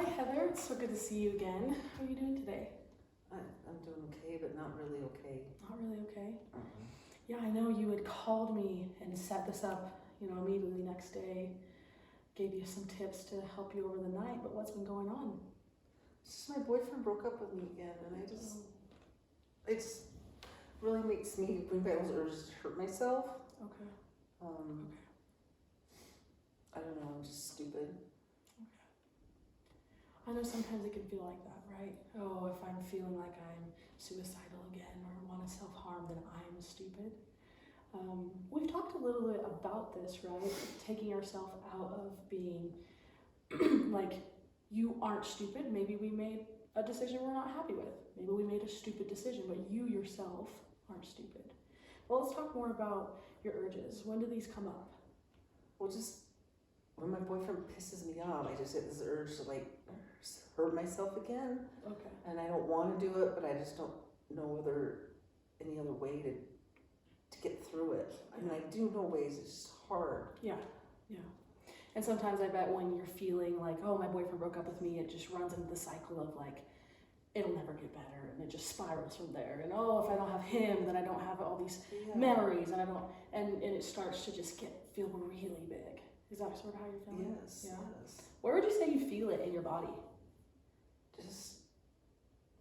Hi Heather, it's so good to see you again. How are you doing today? I'm doing okay, but not really okay. Not really okay? Yeah, I know you had called me and set this up, immediately next day. Gave you some tips to help you over the night, but what's been going on? Just my boyfriend broke up with me again, and it just really makes me bring back those urges to hurt myself. Okay. I don't know, I'm just stupid. Okay. I know sometimes it can feel like that, right? Oh, if I'm feeling like I'm suicidal again or want to self-harm, then I'm stupid. We've talked a little bit about this, right? Taking ourselves out of being like, you aren't stupid. Maybe we made a decision we're not happy with. Maybe we made a stupid decision, but you yourself aren't stupid. Well, let's talk more about your urges. When do these come up? Well, just when my boyfriend pisses me off, I just get this urge to hurt myself again. Okay. And I don't want to do it, but I just don't know whether any other way to get through it. I mean, I do know ways, it's just hard. Yeah. And sometimes I bet when you're feeling like, oh, my boyfriend broke up with me, it just runs into the cycle of like, it'll never get better, and it just spirals from there. And oh, if I don't have him, then I don't have all these memories, and it starts to just feel really big. Is that sort of how you're feeling? Yes. Where would you say you feel it in your body?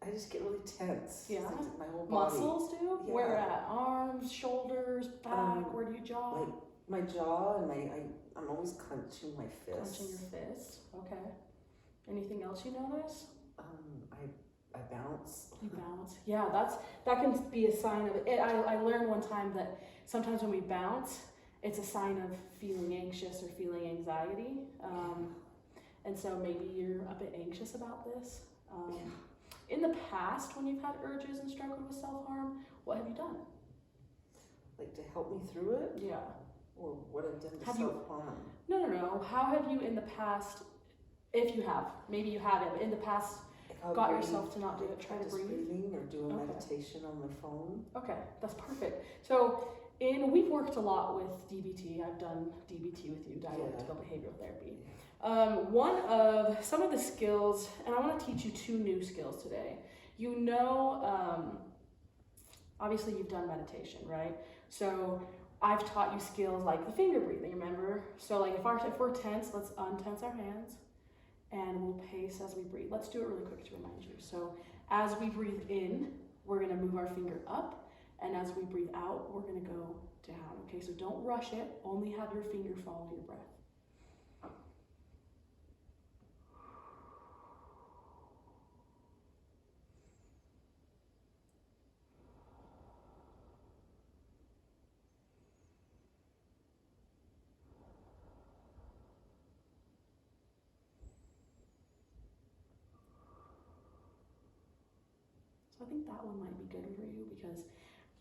I just get really tense. Yeah. Like my whole body. Muscles do? Yeah. Where at? Arms, shoulders, back? Where do you jaw? Like my jaw, and I'm always clenching my fist. Clenching your fist. Okay. Anything else you notice? I bounce. You bounce. Yeah, that can be a sign of it. I learned one time that sometimes when we bounce, it's a sign of feeling anxious or feeling anxiety. And so maybe you're a bit anxious about this. In the past, when you've had urges and struggled with self-harm, what have you done? Like to help me through it? Yeah. Or what I've done to self-harm? No. How have you in the past, if you have, maybe you haven't, but in the past, got yourself to not do it? Try to breathe? Breathing or do a meditation on my phone. Okay, that's perfect. So we've worked a lot with DBT. I've done DBT with you, dialectical behavioral therapy. One of some of the skills, and I want to teach you 2 new skills today. Obviously you've done meditation, right? So I've taught you skills like the finger breathing, remember? So like if we're tense, let's untense our hands and we'll pace as we breathe. Let's do it really quick to remind you. So as we breathe in, we're gonna move our finger up, and as we breathe out, we're gonna go down, okay? So don't rush it, only have your finger follow your breath. I think that one might be good for you because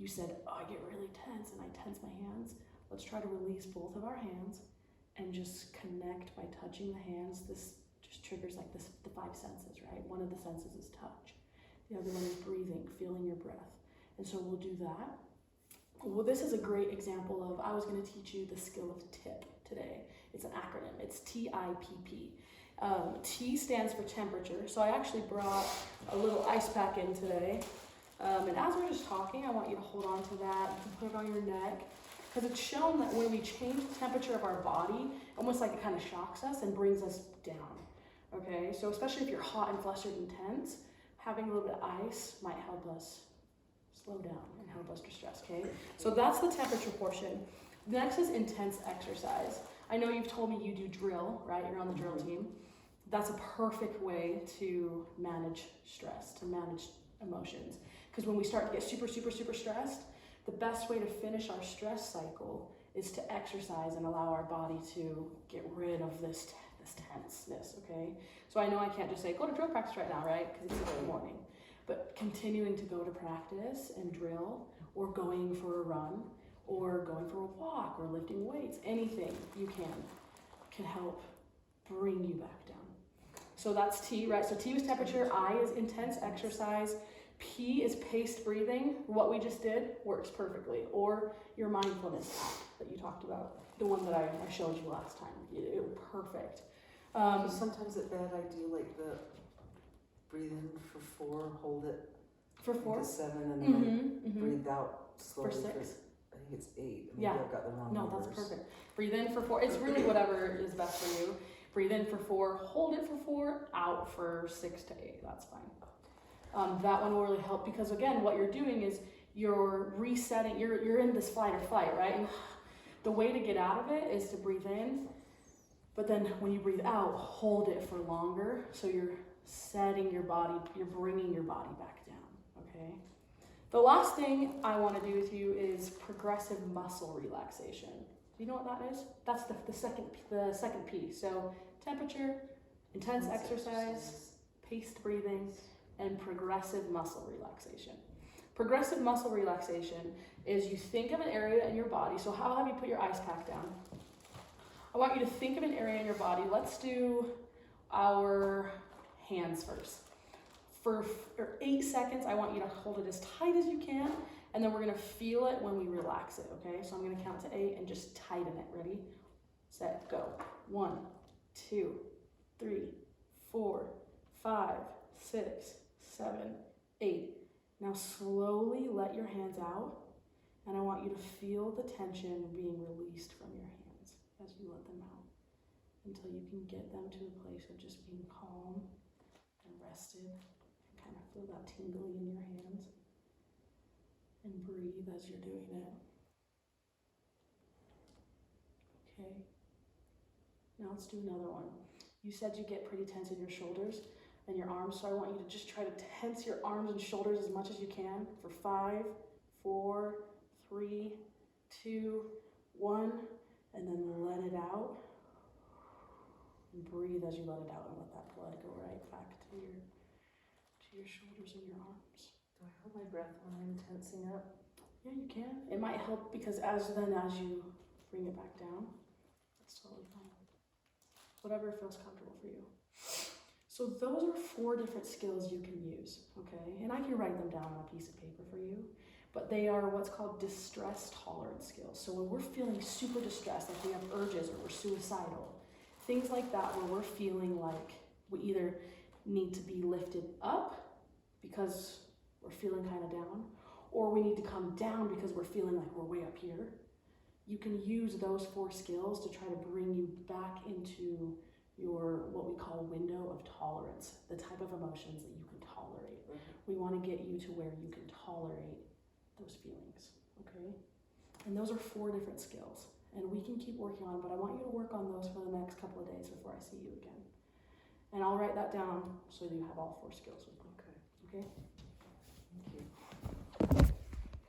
you said, oh, I get really tense and I tense my hands. Let's try to release both of our hands and just connect by touching the hands. This just triggers like the 5 senses, right? One of the senses is touch. The other one is breathing, feeling your breath. And so we'll do that. Well, this is a great example of, I was going to teach you the skill of TIP today. It's an acronym. It's TIPP. T stands for temperature, so I actually brought a little ice pack in today. And as we're just talking, I want you to hold on to that. You can put it on your neck, because it's shown that when we change the temperature of our body, almost like it kind of shocks us and brings us down. Okay, so especially if you're hot and flustered and tense, having a little bit of ice might help us slow down and help us distress, okay? So that's the temperature portion. Next is intense exercise. I know you've told me you do drill, right? You're on the drill team. That's a perfect way to manage stress, to manage emotions. Because when we start to get super, super, super stressed, the best way to finish our stress cycle is to exercise and allow our body to get rid of this tenseness, okay? So I know I can't just say, go to drill practice right now, right? Because it's early morning. But continuing to go to practice and drill, or going for a run, or going for a walk, or lifting weights, anything you can help bring you back down. So that's T, right? So T was temperature, I is intense exercise, P is paced breathing. What we just did works perfectly. Or your mindfulness app that you talked about, the one that I showed you last time. It was perfect. So sometimes at bed I do like the breathe in for 4, hold it For 4? to 7, and then I breathe out slowly For 6? I think it's 8. Maybe Yeah. I've got the wrong No, numbers. that's perfect. Breathe in for 4. It's really whatever is best for you. Breathe in for 4, hold it for 4, out for 6 to 8. That's fine. That one will really help because again, what you're doing is you're resetting. You're in this fight or flight, right? And the way to get out of it is to breathe in, but then when you breathe out, hold it for longer. So you're setting your body. You're bringing your body back down. Okay. The last thing I want to do with you is progressive muscle relaxation. Do you know what that is? That's the second P. So temperature, intense exercise, paced breathing, and progressive muscle relaxation. Progressive muscle relaxation is you think of an area in your body. So how have you put your ice pack down? I want you to think of an area in your body. Let's do our hands first. For 8 seconds, I want you to hold it as tight as you can, and then we're gonna feel it when we relax it, okay? So I'm gonna count to 8 and just tighten it. Ready, set, go. 1, 2, 3, 4, 5, 6, 7, 8. Now slowly let your hands out, and I want you to feel the tension being released from your hands as you let them out until you can get them to a place of just being calm and rested. Kind of feel that tingling in your hands and breathe as you're doing it. Okay. Now let's do another one. You said you get pretty tense in your shoulders and your arms, so I want you to just try to tense your arms and shoulders as much as you can for 5, 4, 3, 2, 1, and then let it out. And breathe as you let it out and let that blood go right back to your shoulders and your arms. Do I hold my breath when I'm tensing up? Yeah, you can. It might help because as you bring it back down, that's totally fine. Whatever feels comfortable for you. So those are 4 different skills you can use, okay? And I can write them down on a piece of paper for you, but they are what's called distress tolerance skills. So when we're feeling super distressed, like we have urges or we're suicidal, things like that where we're feeling like we either need to be lifted up because we're feeling kind of down, or we need to come down because we're feeling like we're way up here. You can use those 4 skills to try to bring you back into your, what we call window of tolerance, the type of emotions that you can tolerate. We want to get you to where you can tolerate those feelings, okay? And those are 4 different skills, and we can keep working on them, but I want you to work on those for the next couple of days before I see you again. And I'll write that down so you have all 4 skills with me. Okay?